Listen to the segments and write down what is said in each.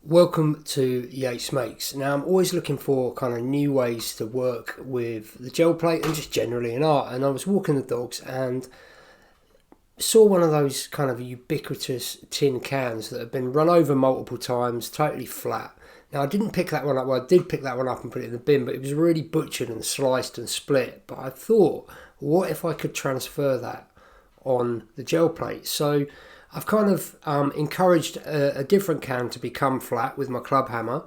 Welcome to Yates Makes. Now, I'm always looking for kind of new ways to work with the gel plate and just generally in art. And I was walking the dogs and saw one of those kind of ubiquitous tin cans that have been run over multiple times, totally flat. Now, I didn't pick that one up. Well, I did pick that one up and put it in the bin, but it was really butchered and sliced and split. But I thought, what if I could transfer that on the gel plate? So I've kind of encouraged a different can to become flat with my club hammer,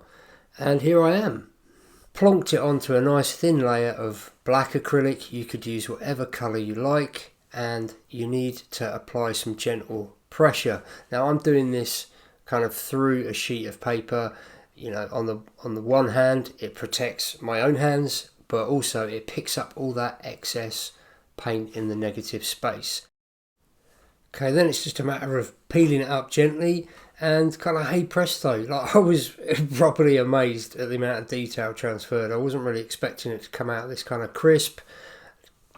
and here I am. Plonked it onto a nice thin layer of black acrylic. You could use whatever colour you like, and you need to apply some gentle pressure. Now I'm doing this kind of through a sheet of paper. You know, on the one hand, it protects my own hands, but also it picks up all that excess paint in the negative space. Okay, then it's just a matter of peeling it up gently and kind of hey presto. Like, I was properly amazed at the amount of detail transferred. I wasn't really expecting it to come out this kind of crisp,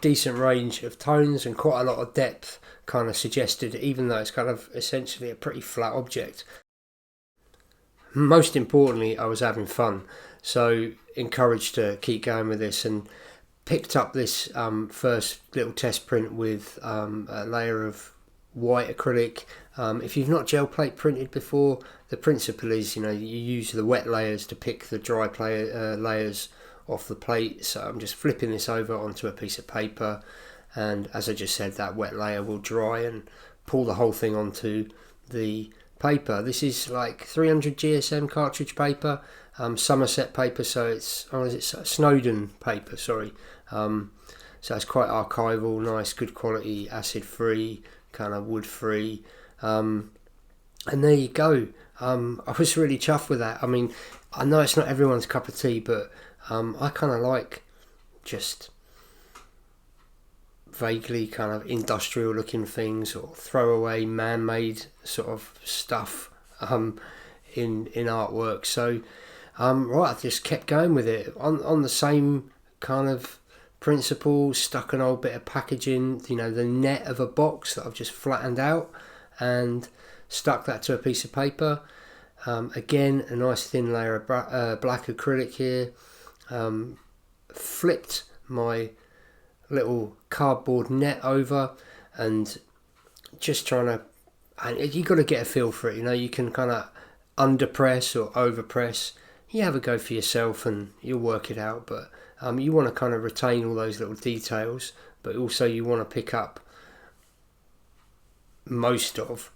decent range of tones and quite a lot of depth kind of suggested, even though it's kind of essentially a pretty flat object. Most importantly, I was having fun, so encouraged to keep going with this and picked up this first little test print with a layer of white acrylic. If you've not gel plate printed before, the principle is, you use the wet layers to pick the dry layers off the plate. So I'm just flipping this over onto a piece of paper, and as I just said, that wet layer will dry and pull the whole thing onto the paper. This is like 300 GSM cartridge paper, Somerset paper, so it's Snowden paper, sorry. So it's quite archival, nice, good quality, acid free, kind of wood free, and there you go. I was really chuffed with that. I mean, I know it's not everyone's cup of tea, but I kind of like just vaguely kind of industrial looking things or throwaway man-made sort of stuff in artwork. So I just kept going with it on the same kind of principle. Stuck an old bit of packaging, the net of a box that I've just flattened out, and stuck that to a piece of paper. Again, a nice thin layer of black acrylic here. Flipped my little cardboard net over, and just trying to, and you got to get a feel for it. You can kind of underpress or overpress. You have a go for yourself and you'll work it out, but you want to kind of retain all those little details, but also you want to pick up most of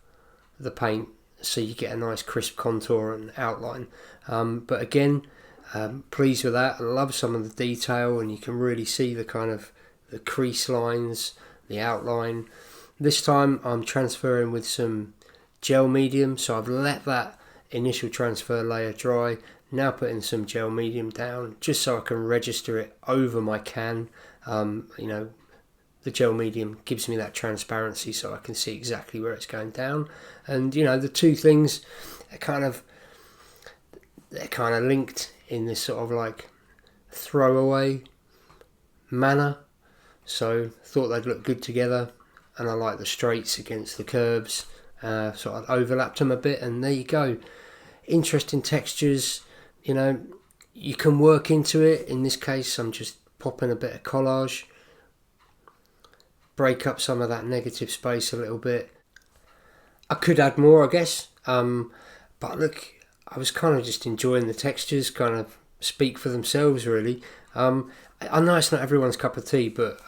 the paint so you get a nice crisp contour and outline. But again, pleased with that. I love some of the detail, and you can really see the kind of the crease lines, the outline. This time I'm transferring with some gel medium, so I've let that initial transfer layer dry. Now putting some gel medium down just so I can register it over my can. The gel medium gives me that transparency so I can see exactly where it's going down. And the two things they're kind of linked in this sort of like throwaway manner. So thought they'd look good together, and I like the straights against the curves. So I overlapped them a bit, and there you go. Interesting textures. You can work into it. In this case, I'm just popping a bit of collage, break up some of that negative space a little bit. I could add more, I guess, but look, I was kind of just enjoying the textures, kind of speak for themselves really. I know it's not everyone's cup of tea, but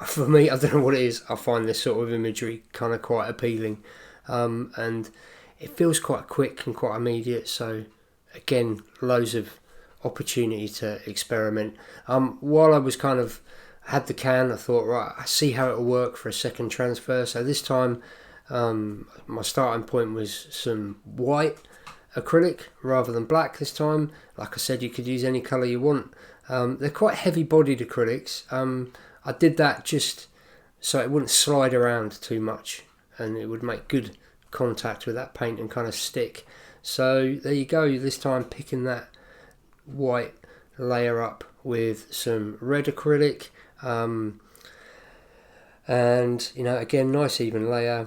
for me, I don't know what it is, I find this sort of imagery kind of quite appealing, and it feels quite quick and quite immediate. So again, loads of opportunity to experiment. While I was kind of had the can, I thought, right, I see how it'll work for a second transfer. So this time my starting point was some white acrylic rather than black this time. Like I said, you could use any colour you want. They're quite heavy bodied acrylics. I did that just so it wouldn't slide around too much, and it would make good contact with that paint and kind of stick. So there you go, this time picking that white layer up with some red acrylic, and again, nice even layer,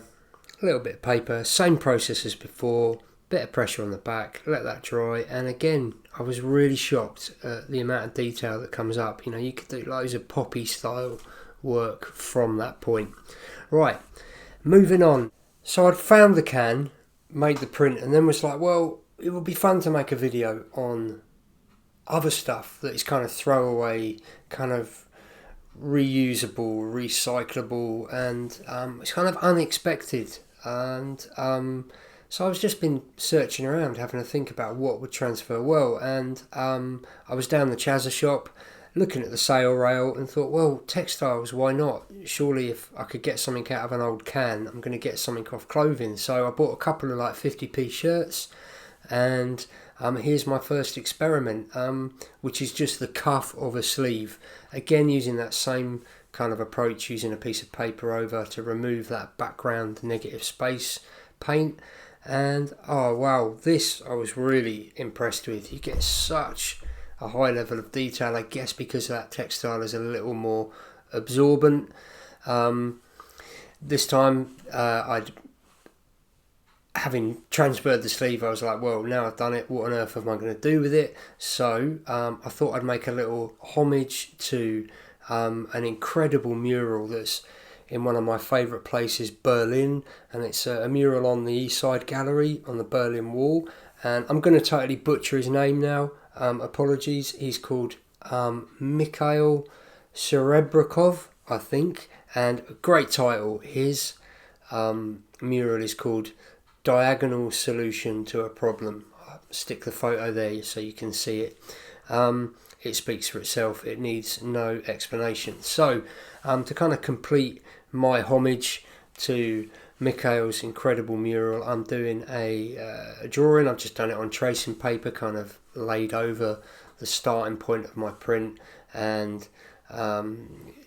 a little bit of paper, same process as before, bit of pressure on the back, let that dry, and again, I was really shocked at the amount of detail that comes up. You know, you could do loads of poppy style work from that point. Right, moving on. So I'd found the can, made the print, and then was like, well, it would be fun to make a video on other stuff that is kind of throwaway, kind of reusable, recyclable, and it's kind of unexpected. And so I've just been searching around, having a think about what would transfer well, and I was down the Chazza shop looking at the sale rail and thought, well, textiles, why not? Surely if I could get something out of an old can, I'm going to get something off clothing. So I bought a couple of like 50p shirts, and here's my first experiment, which is just the cuff of a sleeve. Again, using that same kind of approach, using a piece of paper over to remove that background negative space paint. And oh wow, this I was really impressed with. You get such a high level of detail, I guess because that textile is a little more absorbent. This time having transferred the sleeve, I was like, well, now I've done it, what on earth am I going to do with it? So I thought I'd make a little homage to an incredible mural that's in one of my favourite places, Berlin, and it's a mural on the East Side Gallery on the Berlin Wall, and I'm going to totally butcher his name now, apologies. He's called Mikhail Serebryakov, I think, and a great title. His mural is called Diagonal Solution to a Problem. I'll stick the photo there so you can see it. It speaks for itself, it needs no explanation. So to kind of complete my homage to Mikhail's incredible mural, I'm doing a drawing. I've just done it on tracing paper, kind of laid over the starting point of my print, and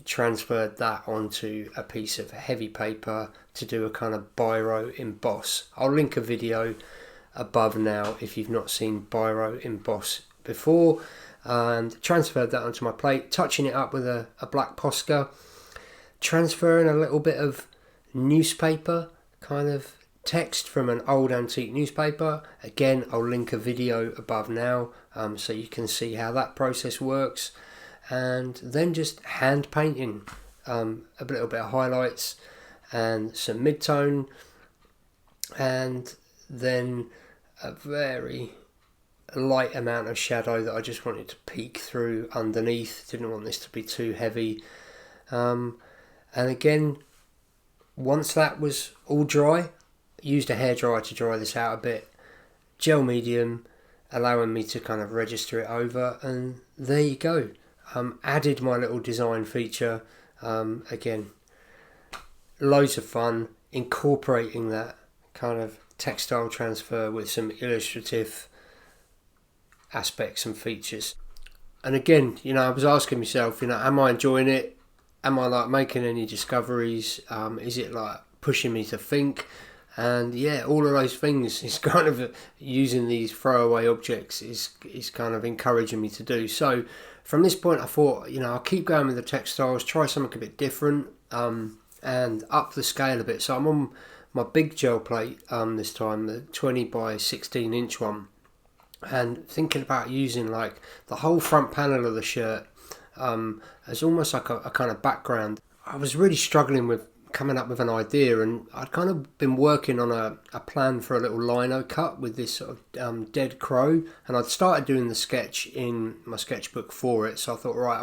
transferred that onto a piece of heavy paper to do a kind of biro emboss. I'll link a video above now if you've not seen biro emboss before, and transferred that onto my plate, touching it up with a black Posca, transferring a little bit of newspaper kind of text from an old antique newspaper. Again, I'll link a video above now so you can see how that process works, and then just hand painting a little bit of highlights and some mid-tone, and then a very light amount of shadow that I just wanted to peek through underneath. Didn't want this to be too heavy, and again, once that was all dry, used a hairdryer to dry this out a bit, gel medium, allowing me to kind of register it over, and there you go. Added my little design feature. Again, loads of fun incorporating that kind of textile transfer with some illustrative aspects and features. And again, you know, I was asking myself, you know, am I enjoying it? Am I like making any discoveries? Is it like pushing me to think? And yeah, all of those things is kind of using these throwaway objects is kind of encouraging me to do. So from this point, I thought, you know, I'll keep going with the textiles, try something a bit different, and up the scale a bit. So I'm on my big gel plate this time, the 20 by 16 inch one, and thinking about using like the whole front panel of the shirt as almost like a kind of background. I was really struggling with coming up with an idea, and I'd kind of been working on a plan for a little lino cut with this sort of dead crow, and I'd started doing the sketch in my sketchbook for it. So I thought, right,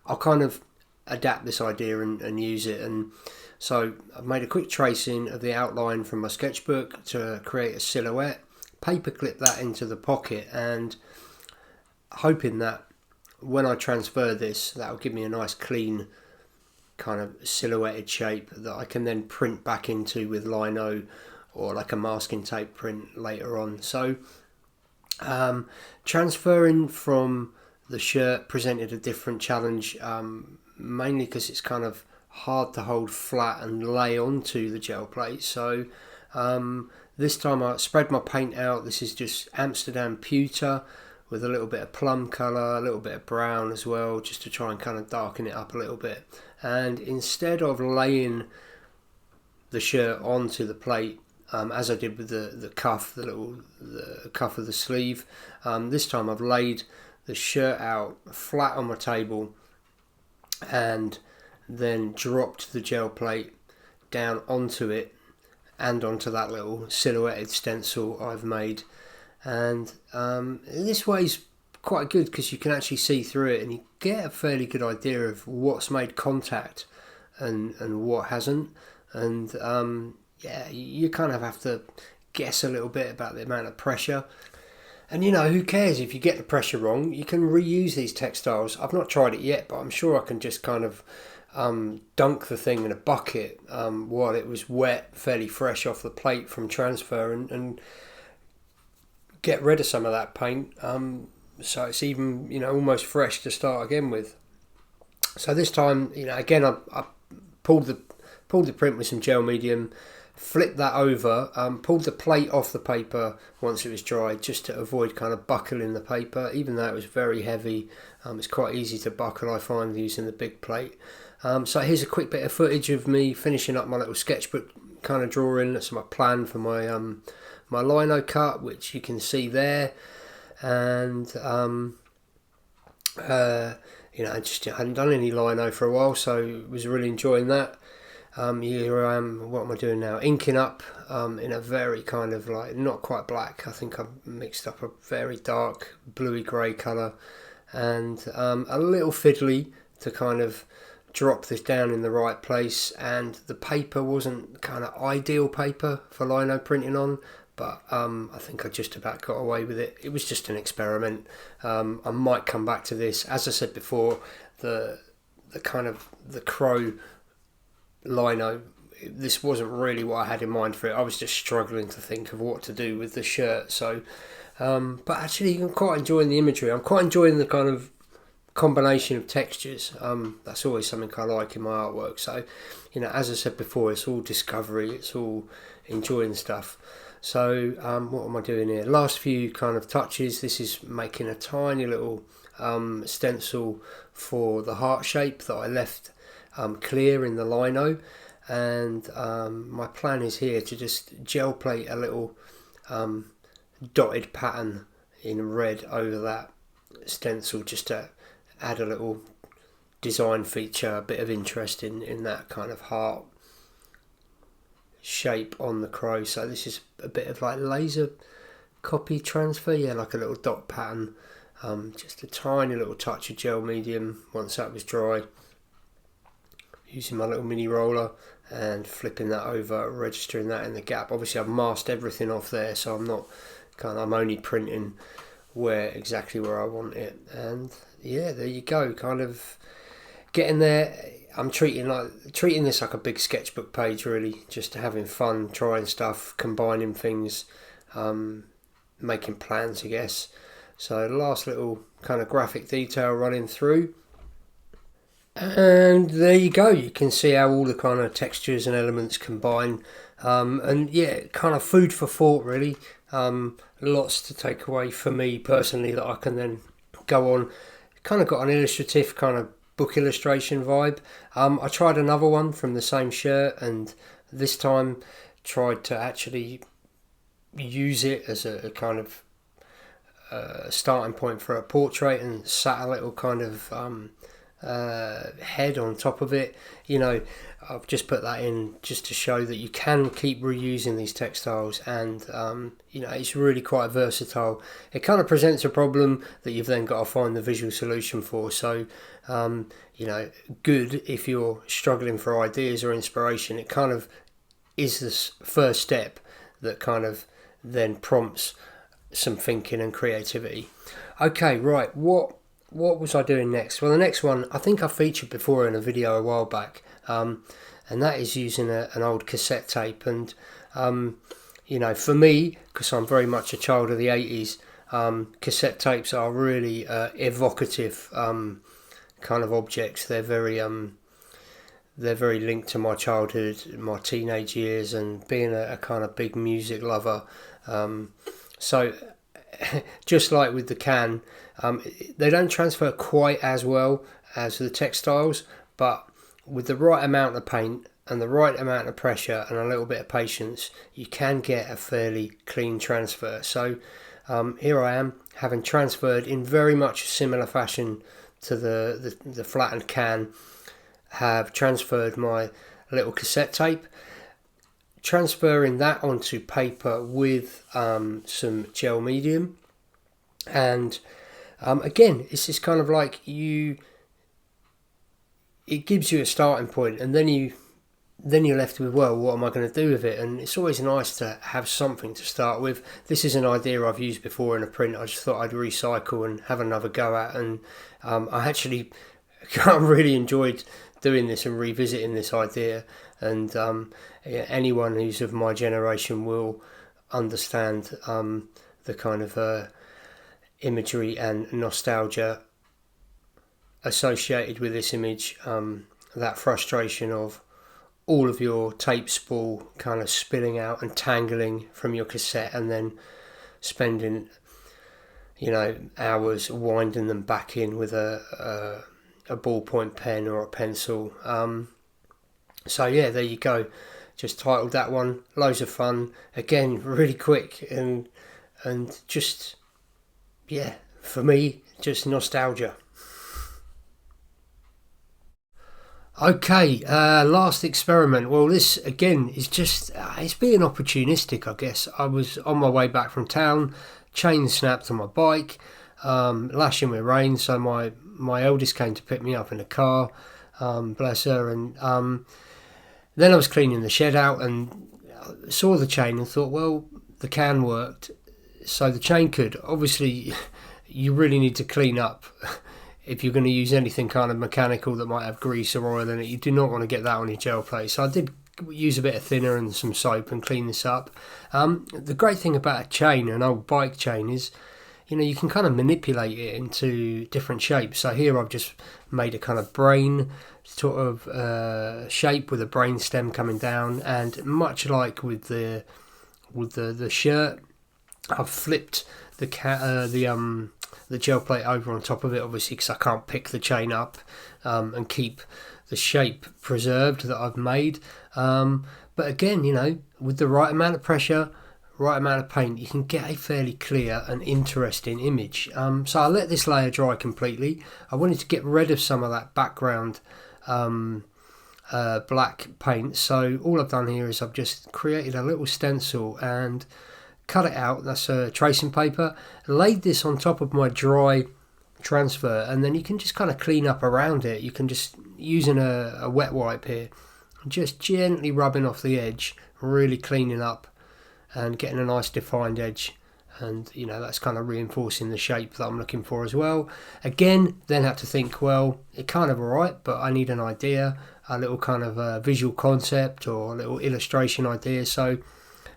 I'll kind of adapt this idea and use it. And so I've made a quick tracing of the outline from my sketchbook to create a silhouette, paperclip that into the pocket, and hoping that when I transfer this, that'll give me a nice clean kind of silhouetted shape that I can then print back into with lino or like a masking tape print later on. So transferring from the shirt presented a different challenge, mainly because it's kind of hard to hold flat and lay onto the gel plate. So this time I spread my paint out. This is just Amsterdam pewter with a little bit of plum colour, a little bit of brown as well, just to try and kind of darken it up a little bit. And instead of laying the shirt onto the plate, as I did with the cuff, the cuff of the sleeve. This time I've laid the shirt out flat on my table and then dropped the gel plate down onto it and onto that little silhouetted stencil I've made. And this way's quite good because you can actually see through it and you get a fairly good idea of what's made contact and what hasn't. And yeah, you kind of have to guess a little bit about the amount of pressure. And who cares if you get the pressure wrong? You can reuse these textiles. I've not tried it yet, but I'm sure I can just kind of dunk the thing in a bucket while it was wet, fairly fresh off the plate from transfer, and get rid of some of that paint. So it's even almost fresh to start again with. So this time, again, I pulled the print with some gel medium, flipped that over, pulled the plate off the paper once it was dry, just to avoid kind of buckling the paper. Even though it was very heavy, it's quite easy to buckle, I find, using the big plate. So here's a quick bit of footage of me finishing up my little sketchbook kind of drawing. That's my plan for my my lino cut, which you can see there. And I just hadn't done any lino for a while, so was really enjoying that. Here I am, what am I doing now? Inking up in a very kind of like, not quite black, I think I've mixed up a very dark bluey grey colour, and a little fiddly to kind of drop this down in the right place. And the paper wasn't kind of ideal paper for lino printing on, but I think I just about got away with it. It was just an experiment. I might come back to this. As I said before, the kind of the crow lino, this wasn't really what I had in mind for it. I was just struggling to think of what to do with the shirt. So but actually I'm quite enjoying the imagery. I'm quite enjoying the kind of combination of textures. That's always something I like in my artwork. So as I said before, it's all discovery, it's all enjoying stuff. So what am I doing here? Last few kind of touches. This is making a tiny little stencil for the heart shape that I left clear in the lino, and my plan is here to just gel plate a little dotted pattern in red over that stencil, just to add a little design feature, a bit of interest in that kind of heart shape on the crow. So this is a bit of like laser copy transfer, like a little dot pattern, just a tiny little touch of gel medium once that was dry, using my little mini roller and flipping that over, registering that in the gap. Obviously I've masked everything off there, so I'm only printing exactly where I want it. And yeah, there you go, kind of getting there. I'm treating this like a big sketchbook page, really, just having fun, trying stuff, combining things, making plans, I guess. So the last little kind of graphic detail running through. And there you go, you can see how all the kind of textures and elements combine, and yeah, kind of food for thought, really. Lots to take away for me personally that I can then go on. Kind of got an illustrative kind of book illustration vibe. I tried another one from the same shirt, and this time tried to actually use it as a kind of starting point for a portrait, and sat a little kind of head on top of it. I've just put that in just to show that you can keep reusing these textiles, and it's really quite versatile. It kind of presents a problem that you've then got to find the visual solution for. So good if you're struggling for ideas or inspiration. It kind of is this first step that kind of then prompts some thinking and creativity. Okay, right, what was I doing next? Well, the next one I think I featured before in a video a while back, and that is using an old cassette tape. And for me, because I'm very much a child of the 80s, cassette tapes are really evocative kind of objects. They're very linked to my childhood, my teenage years, and being a kind of big music lover. So just like with the can, they don't transfer quite as well as the textiles, but with the right amount of paint and the right amount of pressure and a little bit of patience, you can get a fairly clean transfer. So here I am, having transferred in very much a similar fashion to the flattened can, have transferred my little cassette tape, transferring that onto paper with some gel medium. And again, it's just kind of like it gives you a starting point, and then you're left with, well, what am I going to do with it? And it's always nice to have something to start with. This is an idea I've used before in a print. I just thought I'd recycle and have another go at, and I actually really enjoyed doing this and revisiting this idea. And anyone who's of my generation will understand the kind of imagery and nostalgia associated with this image, that frustration of all of your tape spool kind of spilling out and tangling from your cassette, and then spending hours winding them back in with a ballpoint pen or a pencil. So yeah, there you go. Just titled that one. Loads of fun. Again, really quick and just, yeah, for me, just nostalgia. Okay, last experiment. Well, this again is just, it's being opportunistic, I guess. I was on my way back from town, chain snapped on my bike, lashing with rain, so my eldest came to pick me up in a car, bless her, and then I was cleaning the shed out and saw the chain and thought, well, the can worked, so the chain could. Obviously, you really need to clean up. If you're going to use anything kind of mechanical that might have grease or oil in it, you do not want to get that on your gel plate. So I did use a bit of thinner and some soap and clean this up. The great thing about a chain, an old bike chain, is you can kind of manipulate it into different shapes. So here I've just made a kind of brain sort of shape with a brain stem coming down, and much like with the shirt, I've flipped the gel plate over on top of it, obviously because I can't pick the chain up and keep the shape preserved that I've made. But again, with the right amount of pressure, right amount of paint, you can get a fairly clear and interesting image. So I let this layer dry completely. I wanted to get rid of some of that background black paint. So all I've done here is I've just created a little stencil and cut it out. That's tracing paper. Laid this on top of my dry transfer, and then you can just kind of clean up around it. You can just, using a wet wipe here, just gently rubbing off the edge, really cleaning up and getting a nice defined edge. And that's kind of reinforcing the shape that I'm looking for as well. Again, then had to think, well, it kind of alright, but I need an idea, a little kind of visual concept or a little illustration idea. So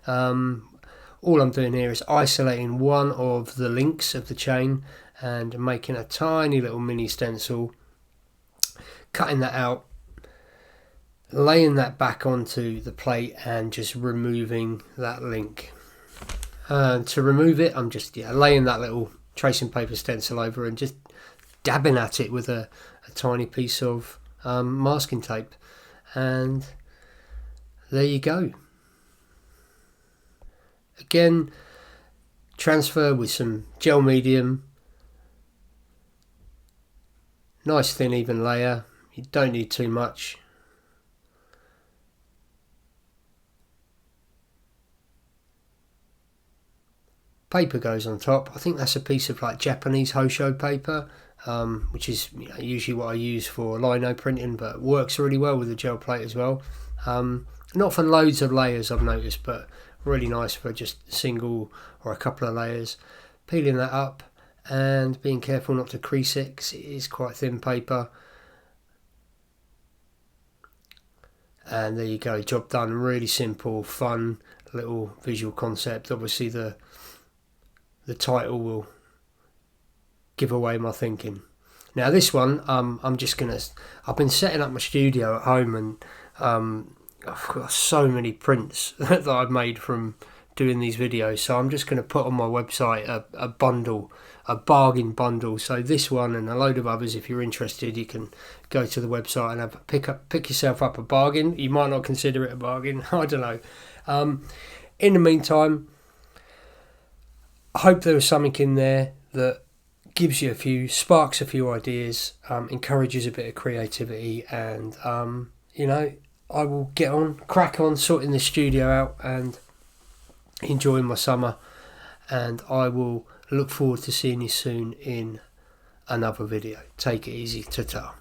all I'm doing here is isolating one of the links of the chain and making a tiny little mini stencil, cutting that out, laying that back onto the plate and just removing that link. To remove it, I'm just laying that little tracing paper stencil over and just dabbing at it with a tiny piece of masking tape, and there you go. Again, transfer with some gel medium, nice thin even layer, you don't need too much. Paper goes on top. I think that's a piece of like Japanese Hosho paper, which is usually what I use for lino printing, but works really well with the gel plate as well. Not for loads of layers, I've noticed, but really nice for just single or a couple of layers. Peeling that up and being careful not to crease it because it is quite thin paper. And there you go, job done. Really simple, fun little visual concept. Obviously the title will give away my thinking. Now this one, I've been setting up my studio at home, and I've got so many prints that I've made from doing these videos, so I'm just going to put on my website a bundle, a bargain bundle. So this one and a load of others, if you're interested, you can go to the website and pick yourself up a bargain. You might not consider it a bargain, I don't know. In the meantime, I hope there was something in there that gives you sparks a few ideas, encourages a bit of creativity, and I will crack on sorting the studio out and enjoying my summer, and I will look forward to seeing you soon in another video. Take it easy. Ta-ta.